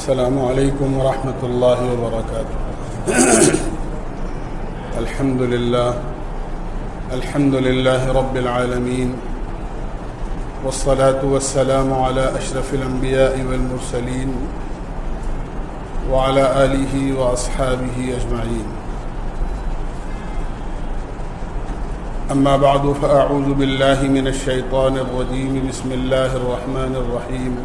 السلام علیکم ورحمۃ اللہ وبرکاتہ۔ الحمد للہ رب العالمین، والصلاة والسلام علی اشرف الانبیاء والمرسلین وعلی آلہ واصحابہ اجمعین۔ اما بعد فاعوذ باللہ من الشیطان الرجیم، بسم اللہ الرحمن الرحیم۔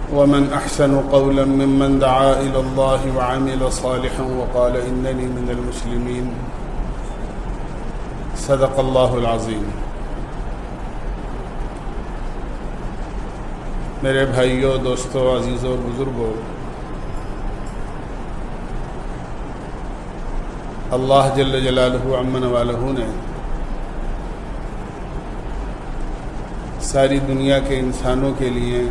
ومن احسن قولا ممن دعا الى الله وعمل صالحا وقال انني من المسلمين۔ صدق اللہ العظیم۔ میرے بھائیوں، دوستوں، عزیزوں، بزرگوں، اللہ جل جلالہ عم نوالہ نے ساری دنیا کے انسانوں کے لیے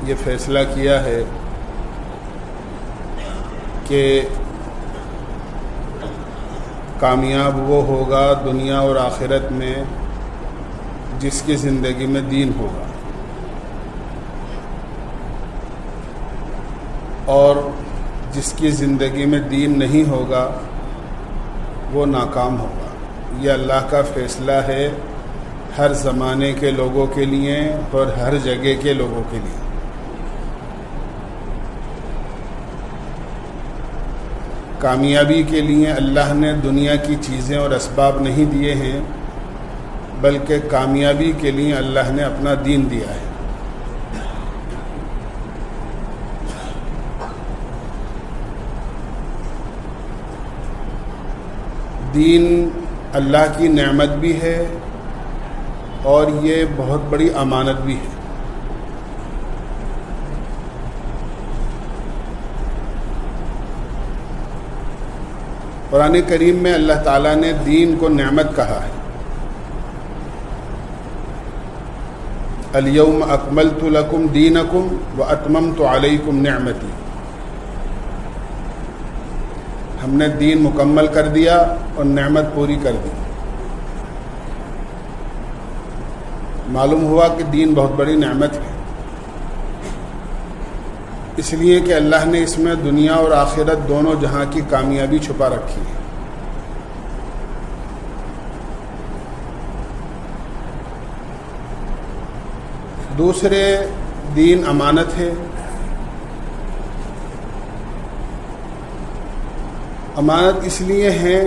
یہ فیصلہ کیا ہے کہ کامیاب وہ ہوگا دنیا اور آخرت میں جس کی زندگی میں دین ہوگا، اور جس کی زندگی میں دین نہیں ہوگا وہ ناکام ہوگا۔ یہ اللہ کا فیصلہ ہے ہر زمانے کے لوگوں کے لیے اور ہر جگہ کے لوگوں کے لیے۔ کامیابی کے لیے اللہ نے دنیا کی چیزیں اور اسباب نہیں دیے ہیں، بلکہ کامیابی کے لیے اللہ نے اپنا دین دیا ہے۔ دین اللہ کی نعمت بھی ہے اور یہ بہت بڑی امانت بھی ہے۔ قرآن کریم میں اللہ تعالیٰ نے دین کو نعمت کہا ہے۔ الیوم اکملت لکم دینکم واتممت علیکم نعمتی۔ ہم نے دین مکمل کر دیا اور نعمت پوری کر دی۔ معلوم ہوا کہ دین بہت بڑی نعمت ہے، اس لیے کہ اللہ نے اس میں دنیا اور آخرت دونوں جہاں کی کامیابی چھپا رکھی ہے۔ دوسرے، دین امانت ہے۔ امانت اس لیے ہے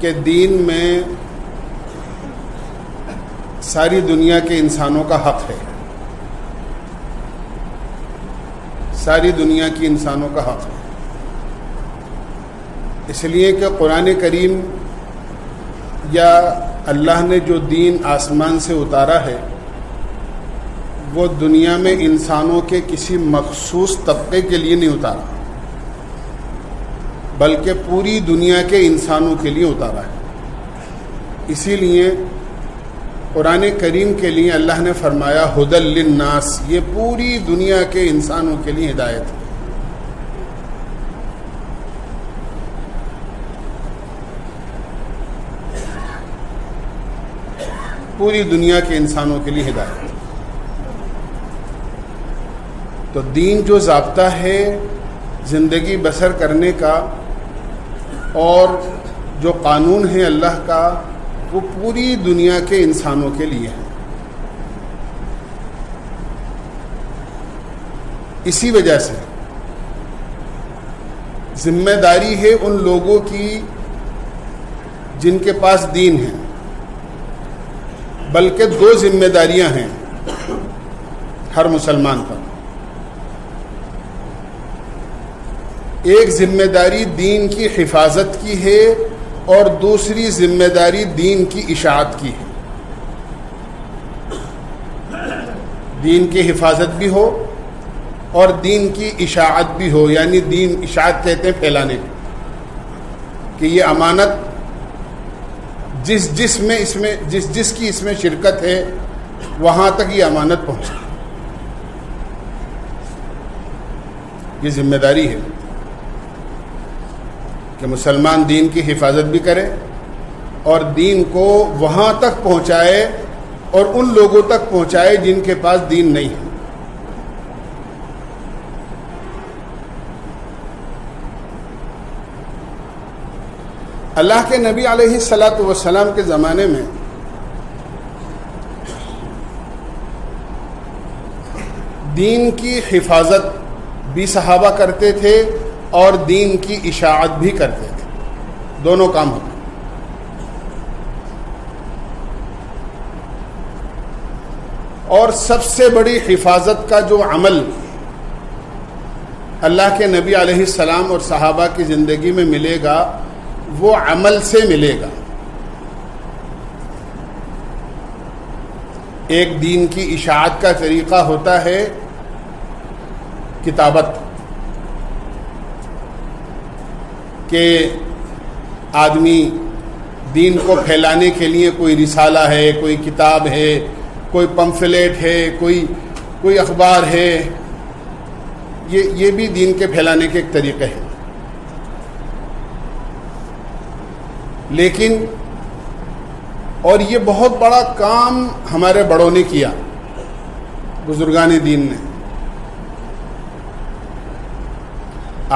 کہ دین میں ساری دنیا کے انسانوں کا حق ہے، ساری دنیا کی انسانوں کا حق ہے، اس لیے کہ قرآن کریم یا اللہ نے جو دین آسمان سے اتارا ہے وہ دنیا میں انسانوں کے کسی مخصوص طبقے کے لیے نہیں اتارا، بلکہ پوری دنیا کے انسانوں کے لیے اتارا ہے۔ اسی لیے قرآن کریم کے لیے اللہ نے فرمایا ہدی للناس، یہ پوری دنیا کے انسانوں کے لیے ہدایت ہے۔ پوری دنیا کے انسانوں کے لیے ہدایت۔ تو دین جو ضابطہ ہے زندگی بسر کرنے کا اور جو قانون ہے اللہ کا، وہ پوری دنیا کے انسانوں کے لیے ہے۔ اسی وجہ سے ذمہ داری ہے ان لوگوں کی جن کے پاس دین ہے، بلکہ دو ذمہ داریاں ہیں ہر مسلمان پر۔ ایک ذمہ داری دین کی حفاظت کی ہے اور دوسری ذمہ داری دین کی اشاعت کی ہے۔ دین کی حفاظت بھی ہو اور دین کی اشاعت بھی ہو، یعنی دین اشاعت کہتے ہیں پھیلانے کو، کہ یہ امانت جس کی اس میں شرکت ہے وہاں تک یہ امانت پہنچے، یہ ذمہ داری ہے کہ مسلمان دین کی حفاظت بھی کرے اور دین کو وہاں تک پہنچائے اور ان لوگوں تک پہنچائے جن کے پاس دین نہیں ہے۔ اللہ کے نبی علیہ الصلاۃ والسلام کے زمانے میں دین کی حفاظت بھی صحابہ کرتے تھے اور دین کی اشاعت بھی کرتے تھے، دونوں کام ہوتے۔ اور سب سے بڑی حفاظت کا جو عمل اللہ کے نبی علیہ السلام اور صحابہ کی زندگی میں ملے گا وہ عمل سے ملے گا۔ ایک دین کی اشاعت کا طریقہ ہوتا ہے کتابت، کہ آدمی دین کو پھیلانے کے لیے کوئی رسالہ ہے، کوئی کتاب ہے، کوئی پمفلیٹ ہے، کوئی اخبار ہے، یہ بھی دین کے پھیلانے کے ایک طریقے ہیں۔ لیکن اور یہ بہت بڑا کام ہمارے بڑوں نے کیا، بزرگان دین نے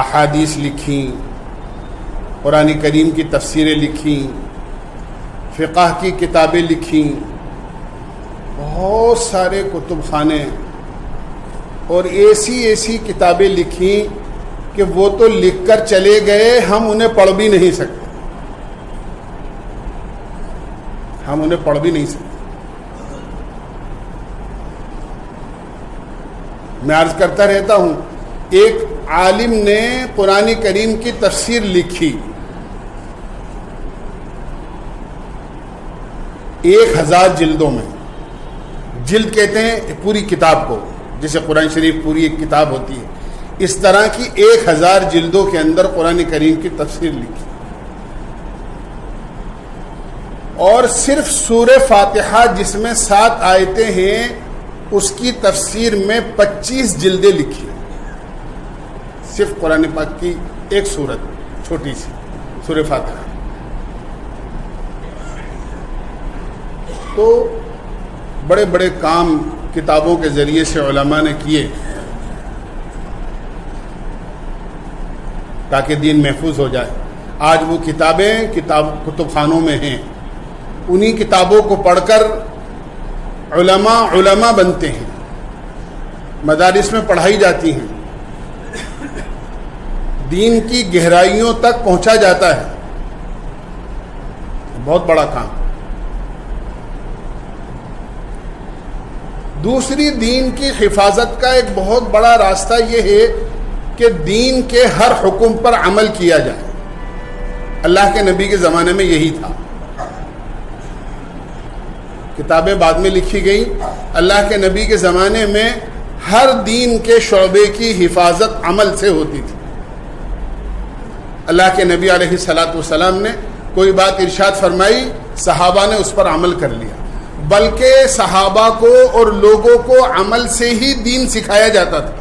احادیث لکھیں، قرآن کریم کی تفسیریں لکھیں، فقہ کی کتابیں لکھیں، بہت سارے کتب خانے اور ایسی کتابیں لکھیں کہ وہ تو لکھ کر چلے گئے، ہم انہیں پڑھ بھی نہیں سکتے، ہم انہیں پڑھ بھی نہیں سکتے۔ میں عرض کرتا رہتا ہوں، ایک عالم نے قرآن کریم کی تفسیر لکھی 1000 جلدوں میں۔ جلد کہتے ہیں پوری کتاب کو، جیسے قرآن شریف پوری ایک کتاب ہوتی ہے، اس طرح کی 1000 جلدوں کے اندر قرآن کریم کی تفسیر لکھی، اور صرف سورہ فاتحہ جس میں 7 آیتیں ہیں اس کی تفسیر میں 25 جلدیں لکھی، صرف قرآن پاک کی ایک سورت چھوٹی سی سورہ فاتحہ۔ تو بڑے بڑے کام کتابوں کے ذریعے سے علماء نے کیے تاکہ دین محفوظ ہو جائے۔ آج وہ کتابیں کتب خانوں میں ہیں، انہی کتابوں کو پڑھ کر علماء بنتے ہیں، مدارس میں پڑھائی جاتی ہیں، دین کی گہرائیوں تک پہنچا جاتا ہے۔ بہت بڑا کام۔ دوسری، دین کی حفاظت کا ایک بہت بڑا راستہ یہ ہے کہ دین کے ہر حکم پر عمل کیا جائے۔ اللہ کے نبی کے زمانے میں یہی تھا، کتابیں بعد میں لکھی گئیں، اللہ کے نبی کے زمانے میں ہر دین کے شعبے کی حفاظت عمل سے ہوتی تھی۔ اللہ کے نبی علیہ الصلاۃ والسلام نے کوئی بات ارشاد فرمائی، صحابہ نے اس پر عمل کر لیا، بلکہ صحابہ کو اور لوگوں کو عمل سے ہی دین سکھایا جاتا تھا۔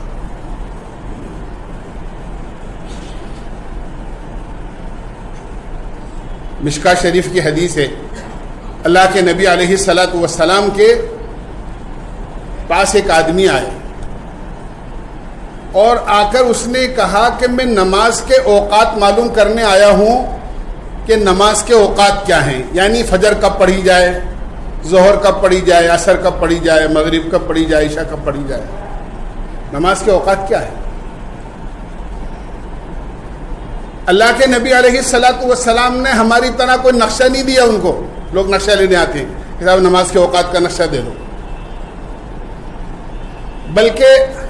مشکاہ شریف کی حدیث ہے، اللہ کے نبی علیہ الصلاۃ والسلام کے پاس ایک آدمی آئے اور آ کر اس نے کہا کہ میں نماز کے اوقات معلوم کرنے آیا ہوں کہ نماز کے اوقات کیا ہیں، یعنی فجر کب پڑھی جائے، ظہر کب پڑھی جائے، عصر کب پڑھی جائے، مغرب کب پڑھی جائے، عشاء کب پڑھی جائے، نماز کے اوقات کیا ہے۔ اللہ کے نبی علیہ الصلاۃ والسلام نے ہماری طرح کوئی نقشہ نہیں دیا ان کو، لوگ نقشہ لینے آتے ہیں کہ صاحب نماز کے اوقات کا نقشہ دے دو، بلکہ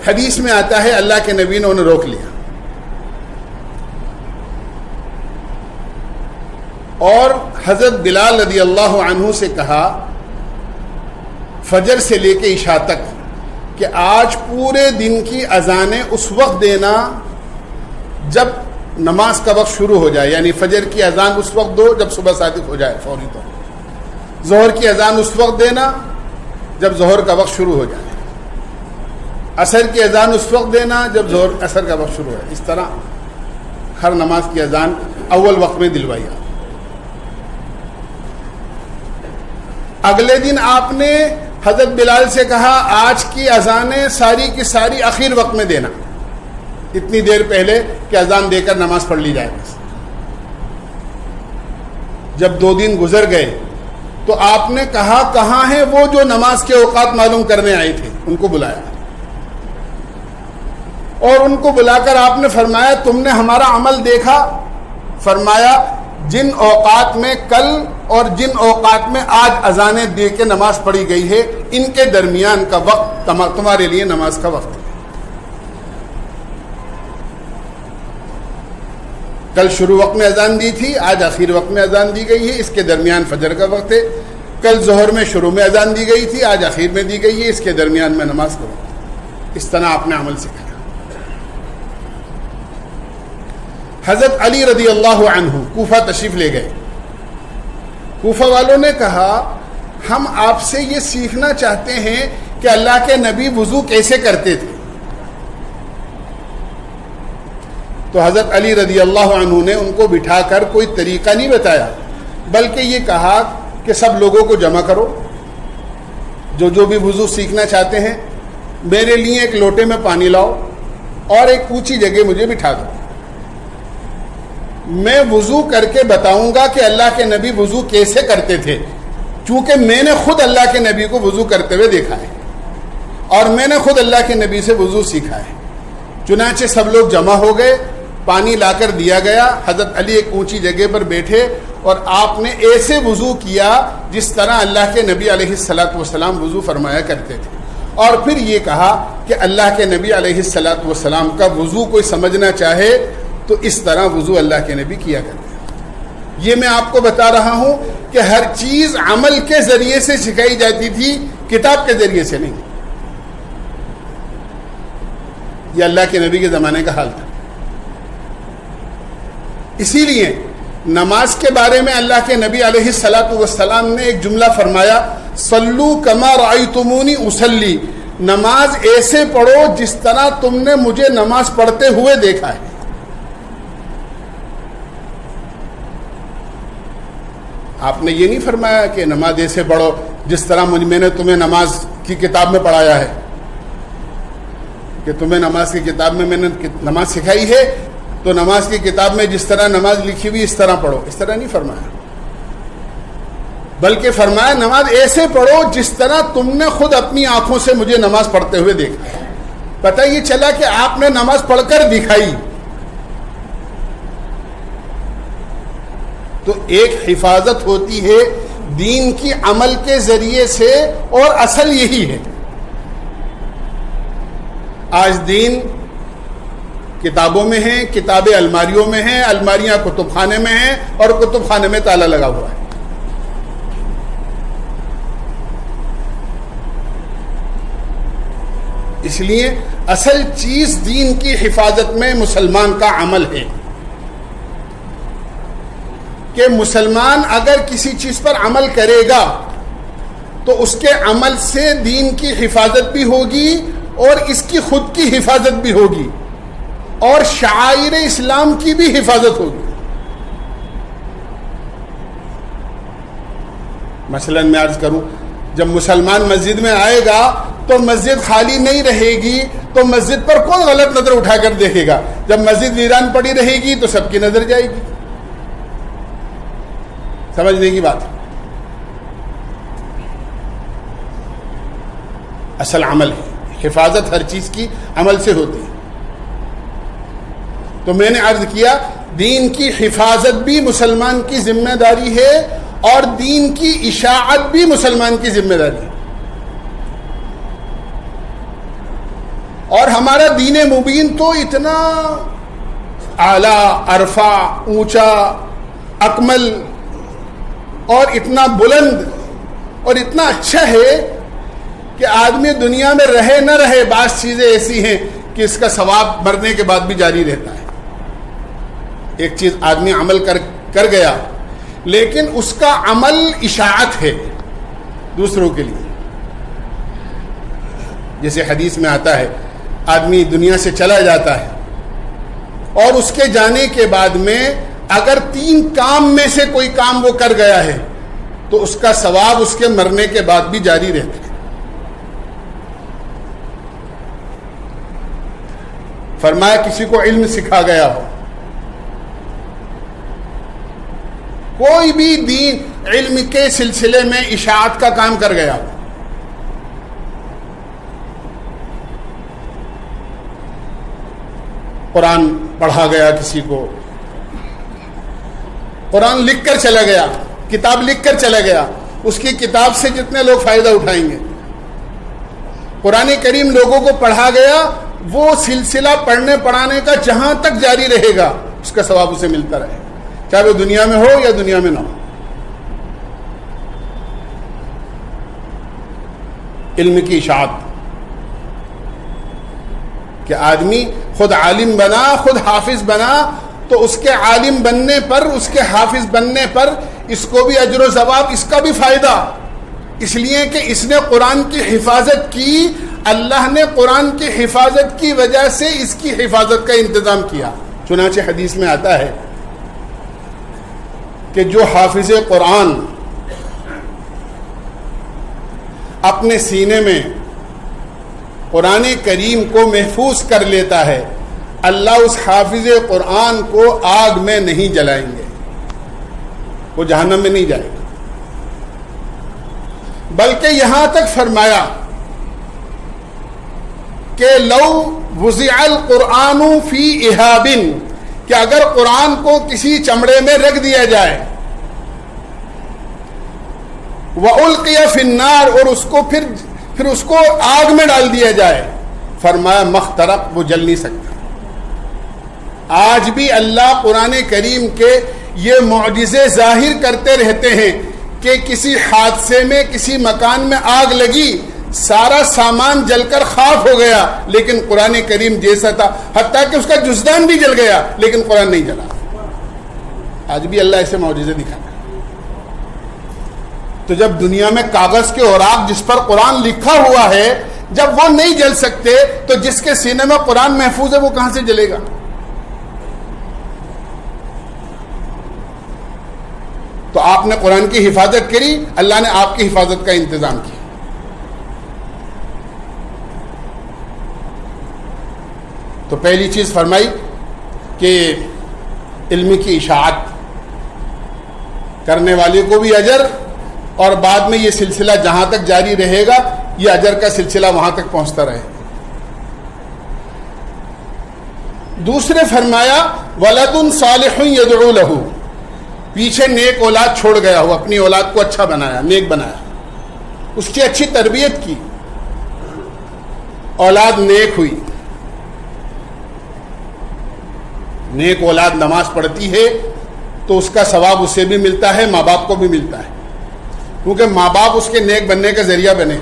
حدیث میں آتا ہے اللہ کے نبی نے انہیں روک لیا اور حضرت بلال رضی اللہ عنہ سے کہا فجر سے لے کے عشاء تک کہ آج پورے دن کی اذانیں اس وقت دینا جب نماز کا وقت شروع ہو جائے، یعنی فجر کی اذان اس وقت دو جب صبح صادق ہو جائے فوری طور، ظہر کی اذان اس وقت دینا جب ظہر کا وقت شروع ہو جائے، عصر کی اذان اس وقت دینا جب ظہر عصر کا وقت شروع ہے۔ اس طرح ہر نماز کی اذان اول وقت میں دلوائی۔ اگلے دن آپ نے حضرت بلال سے کہا آج کی اذانیں ساری کی ساری اخیر وقت میں دینا، اتنی دیر پہلے کہ اذان دے کر نماز پڑھ لی جائے بس۔ جب 2 دن گزر گئے تو آپ نے کہا کہاں ہیں وہ جو نماز کے اوقات معلوم کرنے آئے تھے؟ ان کو بلایا اور ان کو بلا کر آپ نے فرمایا تم نے ہمارا عمل دیکھا؟ فرمایا جن اوقات میں کل اور جن اوقات میں آج اذانیں دے کے نماز پڑھی گئی ہے ان کے درمیان کا وقت تمہارے لیے نماز کا وقت ہے۔ کل شروع وقت میں اذان دی تھی، آج آخر وقت میں اذان دی گئی ہے، اس کے درمیان فجر کا وقت ہے۔ کل ظہر میں شروع میں اذان دی گئی تھی، آج آخر میں دی گئی ہے، اس کے درمیان میں نماز کا وقت ہے۔ اس طرح آپ نے عمل سکھایا۔ حضرت علی رضی اللہ عنہ کوفہ تشریف لے گئے۔ کوفہ والوں نے کہا ہم آپ سے یہ سیکھنا چاہتے ہیں کہ اللہ کے نبی وضو کیسے کرتے تھے۔ تو حضرت علی رضی اللہ عنہ نے ان کو بٹھا کر کوئی طریقہ نہیں بتایا، بلکہ یہ کہا کہ سب لوگوں کو جمع کرو، جو بھی وضو سیکھنا چاہتے ہیں میرے لیے ایک لوٹے میں پانی لاؤ اور ایک اونچی جگہ مجھے بٹھا دو، میں وضو کر کے بتاؤں گا کہ اللہ کے نبی وضو کیسے کرتے تھے، چونکہ میں نے خود اللہ کے نبی کو وضو کرتے ہوئے دیکھا ہے اور میں نے خود اللہ کے نبی سے وضو سیکھا ہے۔ چنانچہ سب لوگ جمع ہو گئے، پانی لا کر دیا گیا، حضرت علی ایک اونچی جگہ پر بیٹھے اور آپ نے ایسے وضو کیا جس طرح اللہ کے نبی علیہ الصلاۃ والسلام وضو فرمایا کرتے تھے، اور پھر یہ کہا کہ اللہ کے نبی علیہ الصلاۃ والسلام کا وضو کوئی سمجھنا چاہے تو اس طرح وضو اللہ کے نبی کیا کرتے ہیں۔ یہ میں آپ کو بتا رہا ہوں کہ ہر چیز عمل کے ذریعے سے سکھائی جاتی تھی، کتاب کے ذریعے سے نہیں۔ یہ اللہ کے نبی کے زمانے کا حال تھا۔ اسی لیے نماز کے بارے میں اللہ کے نبی علیہ الصلاۃ والسلام نے ایک جملہ فرمایا، صلو کما رأیتمونی اصلی، نماز ایسے پڑھو جس طرح تم نے مجھے نماز پڑھتے ہوئے دیکھا ہے۔ آپ نے یہ نہیں فرمایا کہ نماز ایسے پڑھو جس طرح میں نے تمہیں نماز کی کتاب میں پڑھایا ہے، کہ تمہیں نماز کی کتاب میں نے نماز سکھائی ہے تو نماز کی کتاب میں جس طرح نماز لکھی ہوئی اس طرح پڑھو، اس طرح نہیں فرمایا، بلکہ فرمایا نماز ایسے پڑھو جس طرح تم نے خود اپنی آنکھوں سے مجھے نماز پڑھتے ہوئے دیکھا ہے۔ پتہ یہ چلا کہ آپ نے نماز پڑھ کر دکھائی۔ تو ایک حفاظت ہوتی ہے دین کی عمل کے ذریعے سے، اور اصل یہی ہے۔ آج دین کتابوں میں ہیں، کتابیں الماریوں میں ہیں، الماریاں کتب خانے میں ہیں اور کتب خانے میں تالا لگا ہوا ہے۔ اس لیے اصل چیز دین کی حفاظت میں مسلمان کا عمل ہے، کہ مسلمان اگر کسی چیز پر عمل کرے گا تو اس کے عمل سے دین کی حفاظت بھی ہوگی اور اس کی خود کی حفاظت بھی ہوگی اور شعائر اسلام کی بھی حفاظت ہوگی۔ مثلا میں عرض کروں، جب مسلمان مسجد میں آئے گا تو مسجد خالی نہیں رہے گی تو مسجد پر کون غلط نظر اٹھا کر دیکھے گا؟ جب مسجد ویران پڑی رہے گی تو سب کی نظر جائے گی۔ سمجھنے کی بات ہے، اصل عمل ہے، حفاظت ہر چیز کی عمل سے ہوتی ہے۔ تو میں نے عرض کیا دین کی حفاظت بھی مسلمان کی ذمہ داری ہے اور دین کی اشاعت بھی مسلمان کی ذمہ داری ہے۔ اور ہمارا دین مبین تو اتنا اعلیٰ، ارفع، اونچا، اکمل اور اتنا بلند اور اتنا اچھا ہے کہ آدمی دنیا میں رہے نہ رہے بعض چیزیں ایسی ہیں کہ اس کا ثواب مرنے کے بعد بھی جاری رہتا ہے۔ ایک چیز آدمی عمل کر گیا لیکن اس کا عمل اشاعت ہے دوسروں کے لیے۔ جیسے حدیث میں آتا ہے آدمی دنیا سے چلا جاتا ہے اور اس کے جانے کے بعد میں اگر 3 کام میں سے کوئی کام وہ کر گیا ہے تو اس کا ثواب اس کے مرنے کے بعد بھی جاری رہتا ہے. فرمایا کسی کو علم سکھا گیا ہو, کوئی بھی دین علم کے سلسلے میں اشاعت کا کام کر گیا ہو, قرآن پڑھا گیا, کسی کو قرآن لکھ کر چلا گیا, کتاب لکھ کر چلا گیا, اس کی کتاب سے جتنے لوگ فائدہ اٹھائیں گے. قرآن کریم لوگوں کو پڑھا گیا, وہ سلسلہ پڑھنے پڑھانے کا جہاں تک جاری رہے گا اس کا ثواب اسے ملتا رہے, چاہے وہ دنیا میں ہو یا دنیا میں نہ ہو. علم کی اشاعت کہ آدمی خود عالم بنا, خود حافظ بنا, تو اس کے عالم بننے پر, اس کے حافظ بننے پر اس کو بھی اجر و ثواب, اس کا بھی فائدہ, اس لیے کہ اس نے قرآن کی حفاظت کی. اللہ نے قرآن کی حفاظت کی وجہ سے اس کی حفاظت کا انتظام کیا. چنانچہ حدیث میں آتا ہے کہ جو حافظ قرآن اپنے سینے میں قرآن کریم کو محفوظ کر لیتا ہے, اللہ اس حافظ قرآن کو آگ میں نہیں جلائیں گے, وہ جہنم میں نہیں جائے گا. بلکہ یہاں تک فرمایا کہ لو وضع القرآن فی اہاب, کہ اگر قرآن کو کسی چمڑے میں رکھ دیا جائے, وَأُلْقِيَ فِي النَّارِ, اور اس کو پھر اس کو آگ میں ڈال دیا جائے, فرمایا مخترق, وہ جل نہیں سکتا. آج بھی اللہ قرآن کریم کے یہ معجزے ظاہر کرتے رہتے ہیں کہ کسی حادثے میں, کسی مکان میں آگ لگی, سارا سامان جل کر خاک ہو گیا, لیکن قرآن کریم جیسا تھا, حتیٰ کہ اس کا جزدان بھی جل گیا, لیکن قرآن نہیں جلا. آج بھی اللہ ایسے معجزے دکھاتا ہے. تو جب دنیا میں کاغذ کے اوراق جس پر قرآن لکھا ہوا ہے, جب وہ نہیں جل سکتے, تو جس کے سینے میں قرآن محفوظ ہے وہ کہاں سے جلے گا؟ تو آپ نے قرآن کی حفاظت کری, اللہ نے آپ کی حفاظت کا انتظام کیا. تو پہلی چیز فرمائی کہ علم کی اشاعت کرنے والے کو بھی اجر, اور بعد میں یہ سلسلہ جہاں تک جاری رہے گا یہ اجر کا سلسلہ وہاں تک پہنچتا رہے. دوسرے فرمایا ولد صالح یدعو لہ, پیچھے نیک اولاد چھوڑ گیا ہو, اپنی اولاد کو اچھا بنایا, نیک بنایا, اس کی اچھی تربیت کی, اولاد نیک ہوئی. نیک اولاد نماز پڑھتی ہے تو اس کا ثواب اسے بھی ملتا ہے, ماں باپ کو بھی ملتا ہے, کیونکہ ماں باپ اس کے نیک بننے کا ذریعہ بنے.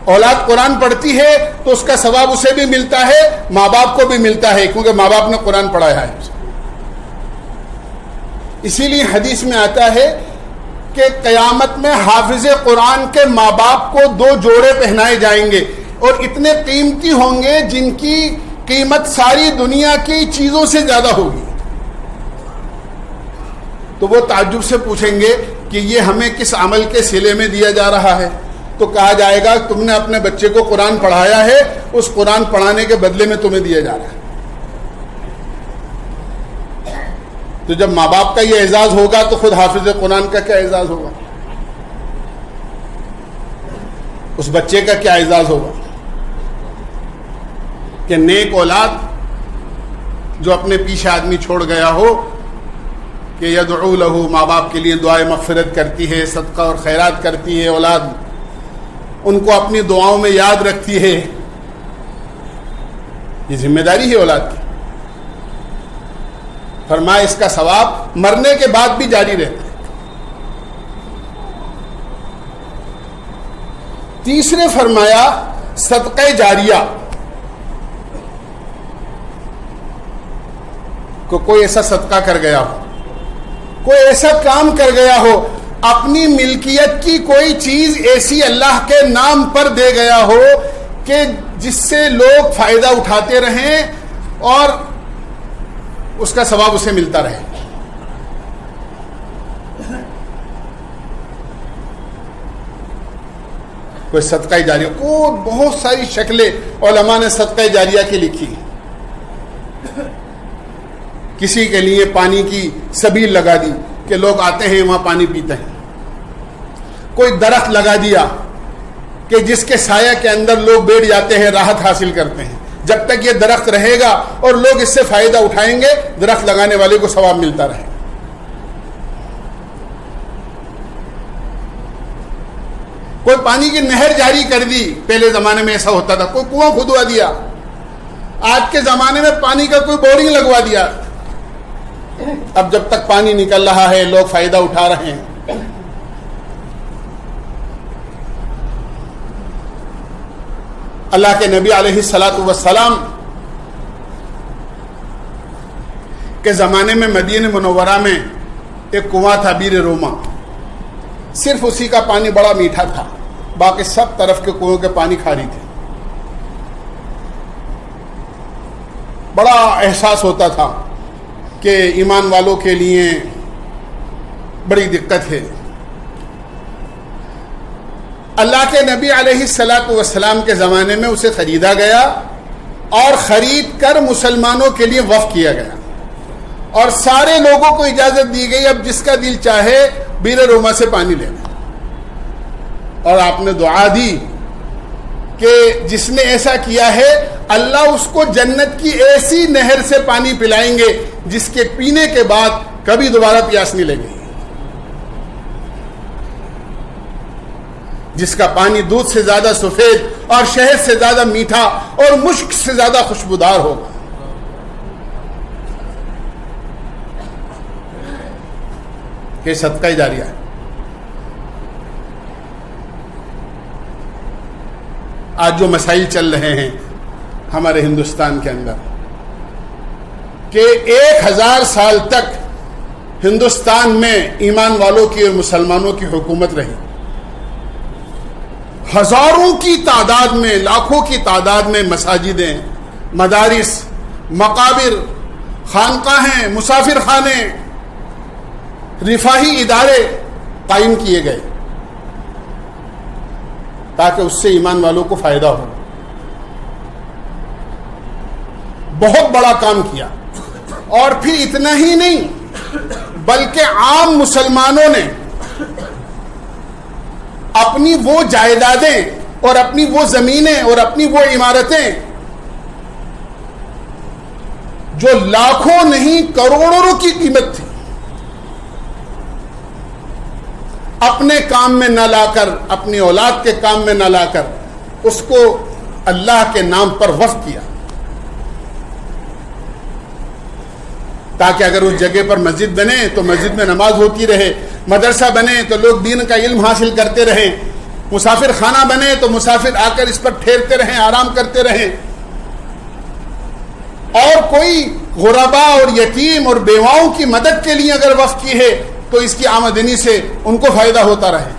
اولاد قرآن پڑھتی ہے تو اس کا ثواب اسے بھی ملتا ہے, ماں باپ کو بھی ملتا ہے, کیونکہ ماں باپ نے قرآن پڑھایا ہے. اسی لیے حدیث میں آتا ہے کہ قیامت میں حافظ قرآن کے ماں باپ کو 2 جوڑے پہنائے جائیں گے, اور اتنے قیمتی ہوں گے جن کی قیمت ساری دنیا کی چیزوں سے زیادہ ہوگی. تو وہ تعجب سے پوچھیں گے کہ یہ ہمیں کس عمل کے صلے میں دیا جا رہا ہے؟ تو کہا جائے گا تم نے اپنے بچے کو قرآن پڑھایا ہے, اس قرآن پڑھانے کے بدلے میں تمہیں دیا جا رہا ہے. تو جب ماں باپ کا یہ اعزاز ہوگا تو خود حافظ قرآن کا کیا اعزاز ہوگا, اس بچے کا کیا اعزاز ہوگا کہ نیک اولاد جو اپنے پیچھے آدمی چھوڑ گیا ہو کہ یدعو لہو, ماں باپ کے لیے دعائے مغفرت کرتی ہے, صدقہ اور خیرات کرتی ہے, اولاد ان کو اپنی دعاؤں میں یاد رکھتی ہے. یہ ذمہ داری ہے اولاد کی. فرمایا اس کا ثواب مرنے کے بعد بھی جاری رہتا ہے. تیسرے فرمایا صدقہ جاریہ, کو کوئی ایسا صدقہ کر گیا ہو, کوئی ایسا کام کر گیا ہو, اپنی ملکیت کی کوئی چیز ایسی اللہ کے نام پر دے گیا ہو کہ جس سے لوگ فائدہ اٹھاتے رہیں اور اس کا ثواب اسے ملتا رہے. کوئی صدقہ جاریہ، کو بہت ساری شکلیں علماء نے صدقہ جاریہ کی لکھی. کسی کے لیے پانی کی سبیل لگا دی کہ لوگ آتے ہیں وہاں پانی پیتے ہیں. کوئی درخت لگا دیا کہ جس کے سایہ کے اندر لوگ بیٹھ جاتے ہیں، راحت حاصل کرتے ہیں. جب تک یہ درخت رہے گا اور لوگ اس سے فائدہ اٹھائیں گے، درخت لگانے والے کو ثواب ملتا رہے. کوئی پانی کی نہر جاری کر دی، پہلے زمانے میں ایسا ہوتا تھا. کوئی کنواں کھدوا دیا. آج کے زمانے میں پانی کا کوئی بورنگ لگوا دیا. اب جب تک پانی نکل رہا ہے لوگ فائدہ اٹھا رہے ہیں. اللہ کے نبی علیہ الصلاۃ والسلام کے زمانے میں مدینہ منورہ میں ایک کنواں تھا، بیر روما. صرف اسی کا پانی بڑا میٹھا تھا، باقی سب طرف کے کنویں کے پانی کھاری تھے. بڑا احساس ہوتا تھا کہ ایمان والوں کے لیے بڑی دقت ہے. اللہ کے نبی علیہ الصلاۃ والسلام کے زمانے میں اسے خریدا گیا اور خرید کر مسلمانوں کے لیے وقف کیا گیا اور سارے لوگوں کو اجازت دی گئی اب جس کا دل چاہے بیر روما سے پانی لے. اور آپ نے دعا دی کہ جس نے ایسا کیا ہے اللہ اس کو جنت کی ایسی نہر سے پانی پلائیں گے جس کے پینے کے بعد کبھی دوبارہ پیاس نہیں لگے گی، جس کا پانی دودھ سے زیادہ سفید اور شہد سے زیادہ میٹھا اور مشک سے زیادہ خوشبودار ہوگا. یہ صدقہ جاریہ ہے. آج جو مسائل چل رہے ہیں ہمارے ہندوستان کے اندر کہ 1000 سال تک ہندوستان میں ایمان والوں کی اور مسلمانوں کی حکومت رہی. ہزاروں کی تعداد میں، لاکھوں کی تعداد میں مساجدیں، مدارس، مقابر، خانقاہیں، مسافر خانے، رفاہی ادارے قائم کیے گئے تاکہ اس سے ایمان والوں کو فائدہ ہو. بہت بڑا کام کیا. اور پھر اتنا ہی نہیں بلکہ عام مسلمانوں نے اپنی وہ جائیدادیں اور اپنی وہ زمینیں اور اپنی وہ عمارتیں جو لاکھوں نہیں کروڑوں کی قیمت تھی اپنے کام میں نہ لا کر، اپنی اولاد کے کام میں نہ لا کر اس کو اللہ کے نام پر وقف کیا تاکہ اگر اس جگہ پر مسجد بنے تو مسجد میں نماز ہوتی رہے، مدرسہ بنے تو لوگ دین کا علم حاصل کرتے رہیں، مسافر خانہ بنے تو مسافر آ کر اس پر ٹھہرتے رہیں، آرام کرتے رہیں، اور کوئی غرباء اور یتیم اور بیواؤں کی مدد کے لیے اگر وقف کی ہے تو اس کی آمدنی سے ان کو فائدہ ہوتا رہے.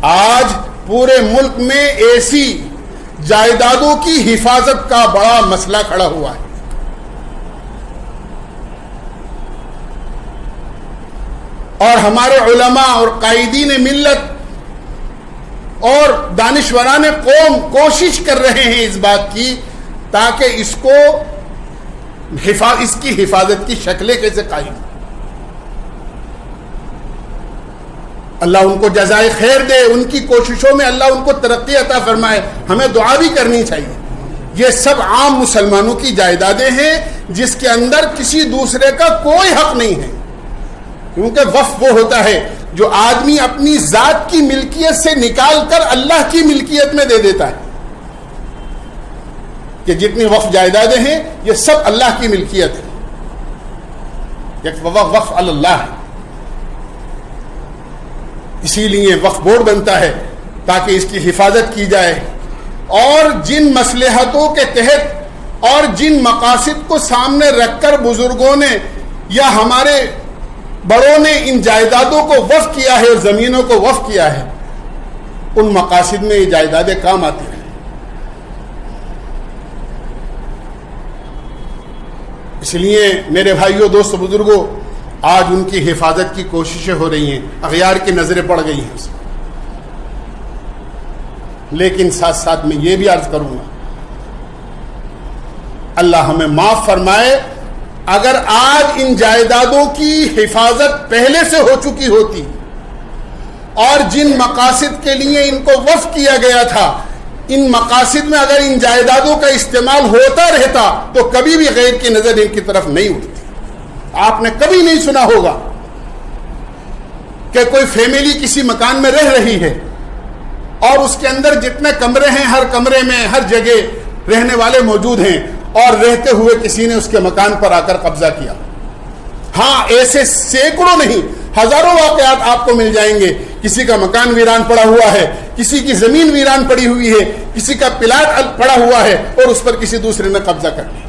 آج پورے ملک میں ایسی جائیدادوں کی حفاظت کا بڑا مسئلہ کھڑا ہوا ہے. اور ہمارے علماء اور قائدین ملت اور دانشوران قوم کوشش کر رہے ہیں اس بات کی تاکہ اس کو اس کی حفاظت کی شکلیں کیسے قائم. اللہ ان کو جزائے خیر دے، ان کی کوششوں میں اللہ ان کو ترقی عطا فرمائے. ہمیں دعا بھی کرنی چاہیے. یہ سب عام مسلمانوں کی جائیدادیں ہیں جس کے اندر کسی دوسرے کا کوئی حق نہیں ہے، کیونکہ وقف وہ ہوتا ہے جو آدمی اپنی ذات کی ملکیت سے نکال کر اللہ کی ملکیت میں دے دیتا ہے. کہ جتنی وقف جائیدادیں ہیں یہ سب اللہ کی ملکیت ہے، ایک وقف اللہ ہے. اسی لیے وقف بورڈ بنتا ہے تاکہ اس کی حفاظت کی جائے اور جن مصلحتوں کے تحت اور جن مقاصد کو سامنے رکھ کر بزرگوں نے یا ہمارے بڑوں نے ان جائیدادوں کو وقف کیا ہے اور زمینوں کو وقف کیا ہے، ان مقاصد میں یہ جائیدادیں کام آتی ہیں. اس لیے میرے بھائیوں، دوستو، بزرگوں، آج ان کی حفاظت کی کوششیں ہو رہی ہیں، اغیار کی نظریں پڑ گئی ہیں، لیکن ساتھ ساتھ میں یہ بھی عرض کروں گا، اللہ ہمیں معاف فرمائے، اگر آج ان جائیدادوں کی حفاظت پہلے سے ہو چکی ہوتی اور جن مقاصد کے لیے ان کو وقف کیا گیا تھا، ان مقاصد میں اگر ان جائیدادوں کا استعمال ہوتا رہتا تو کبھی بھی غیر کی نظر ان کی طرف نہیں اٹھتی۔ آپ نے کبھی نہیں سنا ہوگا کہ کوئی فیملی کسی مکان میں رہ رہی ہے اور اس کے اندر جتنے کمرے ہیں، ہر کمرے میں ہر جگہ رہنے والے موجود ہیں اور رہتے ہوئے کسی نے اس کے مکان پر آ کر قبضہ کیا۔ ہاں، ایسے سینکڑوں نہیں، ہزاروں واقعات آپ کو مل جائیں گے۔ کسی کا مکان ویران پڑا ہوا ہے، کسی کی زمین ویران پڑی ہوئی ہے، کسی کا پلاٹ پڑا ہوا ہے اور اس پر کسی دوسرے نے قبضہ کر لیا۔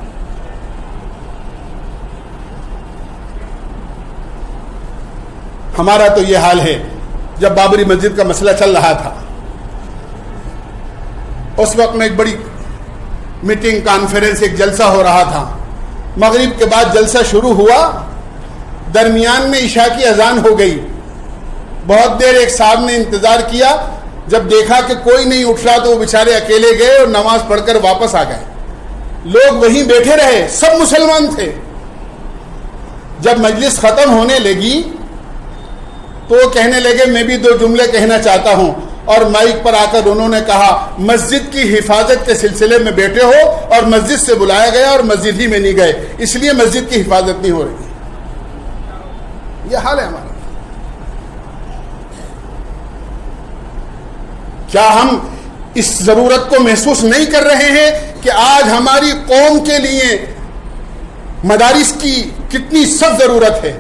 ہمارا تو یہ حال ہے، جب بابری مسجد کا مسئلہ چل رہا تھا اس وقت میں ایک بڑی میٹنگ، کانفرنس، ایک جلسہ ہو رہا تھا۔ مغرب کے بعد جلسہ شروع ہوا، درمیان میں عشاء کی اذان ہو گئی۔ بہت دیر ایک صاحب نے انتظار کیا، جب دیکھا کہ کوئی نہیں اٹھ رہا تو وہ بیچارے اکیلے گئے اور نماز پڑھ کر واپس آ گئے۔ لوگ وہیں بیٹھے رہے، سب مسلمان تھے۔ جب مجلس ختم ہونے لگی تو وہ کہنے لگے میں بھی دو جملے کہنا چاہتا ہوں، اور مائک پر آ کر انہوں نے کہا مسجد کی حفاظت کے سلسلے میں بیٹھے ہو اور مسجد سے بلایا گیا اور مسجد ہی میں نہیں گئے، اس لیے مسجد کی حفاظت نہیں ہو رہی۔ یہ حال ہے ہمارا۔ کیا ہم اس ضرورت کو محسوس نہیں کر رہے ہیں کہ آج ہماری قوم کے لیے مدارس کی کتنی سخت ضرورت ہے،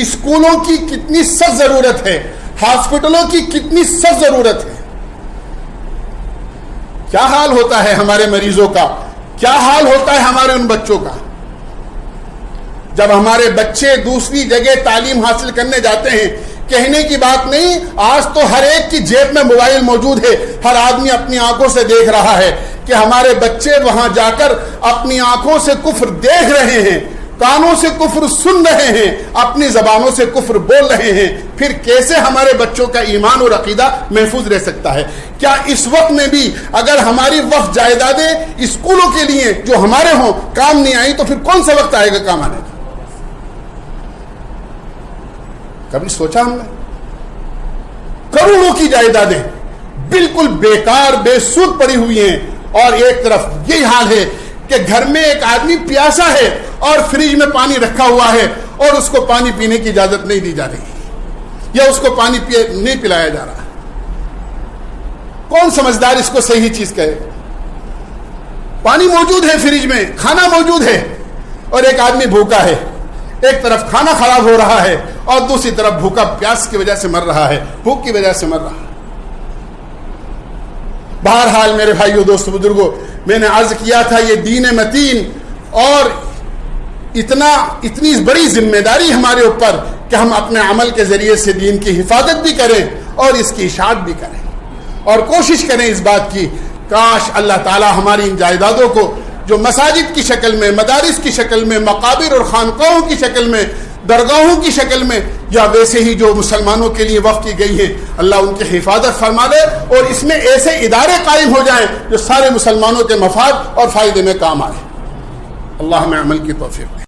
اسکولوں کی کتنی سخت ضرورت ہے، ہاسپٹلوں کی کتنی سخت ضرورت ہے؟ کیا حال ہوتا ہے ہمارے مریضوں کا، کیا حال ہوتا ہے ہمارے ان بچوں کا جب ہمارے بچے دوسری جگہ تعلیم حاصل کرنے جاتے ہیں۔ کہنے کی بات نہیں، آج تو ہر ایک کی جیب میں موبائل موجود ہے، ہر آدمی اپنی آنکھوں سے دیکھ رہا ہے کہ ہمارے بچے وہاں جا کر اپنی آنکھوں سے کفر دیکھ رہے ہیں، کانوں سے کفر سن رہے ہیں، اپنی زبانوں سے کفر بول رہے ہیں۔ پھر کیسے ہمارے بچوں کا ایمان اور عقیدہ محفوظ رہ سکتا ہے؟ کیا اس وقت میں بھی اگر ہماری وقف جائیدادیں اسکولوں کے لیے جو ہمارے ہوں کام نہیں آئی تو پھر کون سا وقت آئے گا کام آنے کا؟ کبھی سوچا ہم نے؟ کروڑوں کی جائیدادیں بالکل بیکار بے سود پڑی ہوئی ہیں، اور ایک طرف یہی حال ہے کہ گھر میں ایک آدمی پیاسا ہے اور فریج میں پانی رکھا ہوا ہے اور اس کو پانی پینے کی اجازت نہیں دی جا رہی، یا اس کو پانی نہیں پلایا جا رہا۔ کون سمجھدار اس کو صحیح چیز کہے؟ پانی موجود ہے فریج میں، کھانا موجود ہے، اور ایک آدمی بھوکا ہے۔ ایک طرف کھانا خراب ہو رہا ہے اور دوسری طرف بھوکا پیاس کی وجہ سے مر رہا ہے، بھوک کی وجہ سے مر رہا ہے۔ بہرحال میرے بھائیو، دوستو، بزرگوں، میں نے عرض کیا تھا یہ دین متین اور اتنی بڑی ذمہ داری ہمارے اوپر کہ ہم اپنے عمل کے ذریعے سے دین کی حفاظت بھی کریں اور اس کی اشاعت بھی کریں، اور کوشش کریں اس بات کی کاش اللہ تعالی ہماری ان جائیدادوں کو جو مساجد کی شکل میں، مدارس کی شکل میں، مقابر اور خانقاہوں کی شکل میں، درگاہوں کی شکل میں، یا ویسے ہی جو مسلمانوں کے لیے وقف کی گئی ہیں، اللہ ان کی حفاظت فرما دے اور اس میں ایسے ادارے قائم ہو جائیں جو سارے مسلمانوں کے مفاد اور فائدے میں کام آئے۔ اللہ ہمیں عمل کی توفیق دے۔